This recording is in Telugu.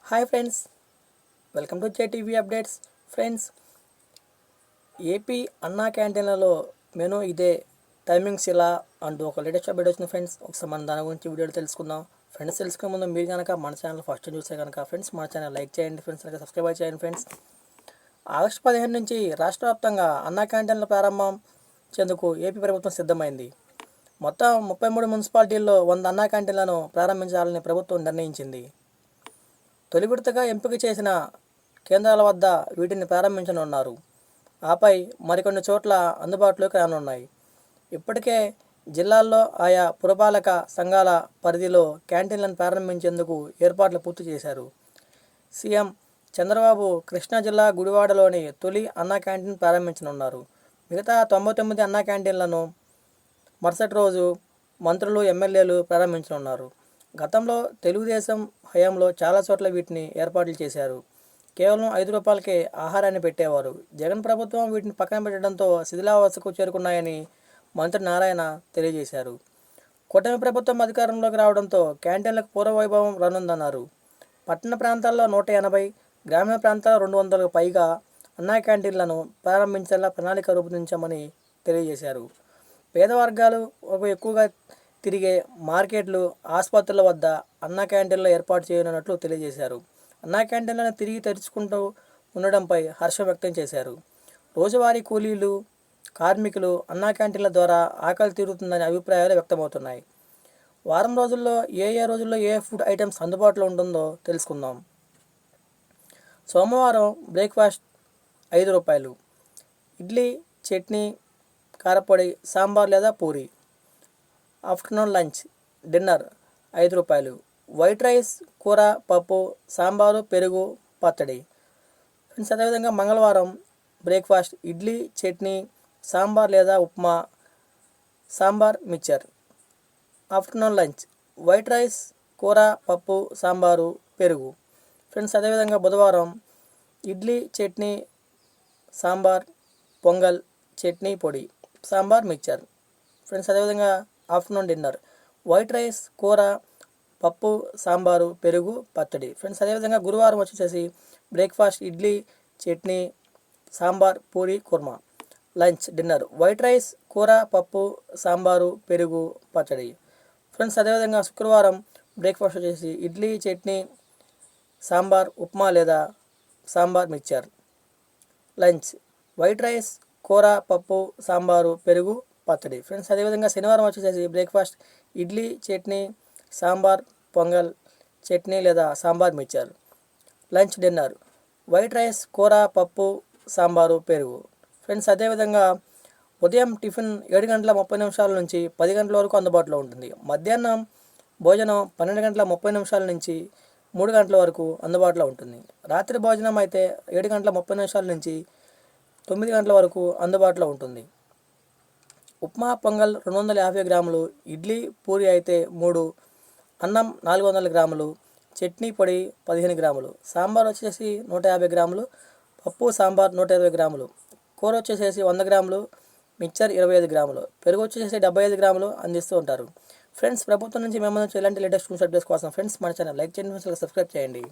Hi friends, welcome to JTV updates. Friends, AP అన్నా క్యాంటీన్లలో మెనూ ఇదే, టైమింగ్స్ ఇలా అంటూ ఒక లేటెస్ట్ అప్డేట్ వచ్చింది ఫ్రెండ్స్. ఒకసారి మన దాని గురించి వీడియోలో తెలుసుకుందాం. ఫ్రెండ్స్, తెలుసుకునే ముందు మీరు కనుక మన ఛానల్ ఫస్ట్ చూస్తే కనుక ఫ్రెండ్స్ మన ఛానల్ లైక్ చేయండి ఫ్రెండ్స్, అలాగే సబ్స్క్రైబ్ చేయండి ఫ్రెండ్స్. ఆగస్టు 15 నుంచి రాష్ట్ర వ్యాప్తంగా అన్నా క్యాంటీన్ల ప్రారంభం చెందుకు ఏపీ ప్రభుత్వం సిద్ధమైంది. మొత్తం 33 మున్సిపాలిటీల్లో 100 అన్నా క్యాంటీన్లను ప్రారంభించాలని ప్రభుత్వం నిర్ణయించింది. తొలి విడతగా ఎంపిక చేసిన కేంద్రాల వద్ద వీటిని ప్రారంభించనున్నారు. ఆపై మరికొన్ని చోట్ల అందుబాటులోకి రానున్నాయి. ఇప్పటికే జిల్లాల్లో ఆయా పురపాలక సంఘాల పరిధిలో క్యాంటీన్లను ప్రారంభించేందుకు ఏర్పాట్లు పూర్తి చేశారు. సీఎం చంద్రబాబు కృష్ణా జిల్లా గుడివాడలోని తొలి అన్నా క్యాంటీన్ ప్రారంభించనున్నారు. మిగతా 99 అన్నా క్యాంటీన్లను మరుసటి రోజు మంత్రులు, ఎమ్మెల్యేలు ప్రారంభించనున్నారు. గతంలో తెలుగుదేశం హయాంలో చాలా చోట్ల వీటిని ఏర్పాట్లు చేశారు. కేవలం 5 రూపాయలకే ఆహారాన్ని పెట్టేవారు. జగన్ ప్రభుత్వం వీటిని పక్కన పెట్టడంతో శిథిలావస్థకు చేరుకున్నాయని మంత్రి నారాయణ తెలియజేశారు. కూటమి ప్రభుత్వం అధికారంలోకి రావడంతో క్యాంటీన్లకు పూర్వవైభవం రానుందన్నారు. పట్టణ ప్రాంతాల్లో 180, గ్రామీణ ప్రాంతాల్లో 200కు పైగా అన్నా క్యాంటీన్లను ప్రారంభించేలా ప్రణాళిక రూపొందించామని తెలియజేశారు. పేద వర్గాలు ఎక్కువగా తిరిగే మార్కెట్లు, ఆసుపత్రుల వద్ద అన్నా క్యాంటీన్లు ఏర్పాటు చేయనున్నట్లు తెలియజేశారు. అన్నా క్యాంటీన్లను తిరిగి తెరుచుకుంటూ ఉండడంపై హర్షం వ్యక్తం చేశారు. రోజువారీ కూలీలు, కార్మికులు అన్నా క్యాంటీన్ల ద్వారా ఆకలి తీరుతుందనే అభిప్రాయాలు వ్యక్తమవుతున్నాయి. వారం రోజుల్లో ఏ రోజుల్లో ఏ ఫుడ్ ఐటమ్స్ అందుబాటులో ఉంటుందో తెలుసుకుందాం. సోమవారం బ్రేక్ఫాస్ట్ 5 రూపాయలు, ఇడ్లీ, చట్నీ, కారపొడి, సాంబార్ లేదా పూరి. ఆఫ్టర్నూన్ లంచ్, డిన్నర్ 5 రూపాయలు, వైట్ రైస్, కూర, పప్పు, సాంబారు, పెరుగు, పచ్చడి. ఫ్రెండ్స్, అదేవిధంగా మంగళవారం బ్రేక్ఫాస్ట్ ఇడ్లీ, చట్నీ, సాంబార్ లేదా upma, sambar, mixture. Afternoon lunch white rice, కూర, పప్పు, సాంబారు, పెరుగు. ఫ్రెండ్స్, అదేవిధంగా బుధవారం ఇడ్లీ, చట్నీ, సాంబార్, పొంగల్, చట్నీ పొడి, సాంబార్, మిక్చర్. ఫ్రెండ్స్, అదేవిధంగా ఆఫ్టర్నూన్ డిన్నర్ వైట్ రైస్, కూర, పప్పు, సాంబారు, పెరుగు, పచ్చడి. ఫ్రెండ్స్, అదేవిధంగా గురువారం వచ్చేసి breakfast idli, chutney, sambar, puri, kurma. Lunch, dinner white rice, కూర, పప్పు, సాంబారు, పెరుగు, పచ్చడి. ఫ్రెండ్స్, అదేవిధంగా శుక్రవారం బ్రేక్ఫాస్ట్ వచ్చేసి ఇడ్లీ, చట్నీ, సాంబార్, ఉప్మా లేదా sambar, mixture. Lunch white rice, కూర, పప్పు, సాంబారు, పెరుగు, పచ్చడి. ఫ్రెండ్స్, అదేవిధంగా శనివారం వచ్చేసి బ్రేక్ఫాస్ట్ ఇడ్లీ, చట్నీ, సాంబార్, పొంగల్, చట్నీ లేదా sambar, mixture. Lunch, dinner white rice, కూర, పప్పు, సాంబారు, పెరుగు. ఫ్రెండ్స్, అదేవిధంగా ఉదయం టిఫిన్ 7:30 నుంచి 10 గంటల వరకు అందుబాటులో ఉంటుంది. మధ్యాహ్నం భోజనం 12:30 నుంచి 3 గంటల వరకు అందుబాటులో ఉంటుంది. రాత్రి భోజనం అయితే 7:30 నుంచి 9 గంటల వరకు అందుబాటులో ఉంటుంది. ఉప్మా, పొంగల్ 250 గ్రాములు, ఇడ్లీ, పూరి అయితే 3, అన్నం 400 గ్రాములు, చట్నీ పొడి 15 గ్రాములు, సాంబార్ వచ్చేసి 150 గ్రాములు, పప్పు, సాంబార్ 120 గ్రాములు, కూర వచ్చేసి 100 గ్రాములు, మిక్చర్ 25 గ్రాములు, పెరుగు వచ్చేసి 75 గ్రాములు అందిస్తూ ఉంటారు. ఫ్రెండ్స్, ప్రభుత్వం నుంచి మేము ఇలాంటి లేటెస్ట్ న్యూస్ అప్డేట్స్ కోసం ఫ్రెండ్స్ మన ఛానల్ లైక్ చేయండి, సబ్స్క్రైబ్ చేయండి.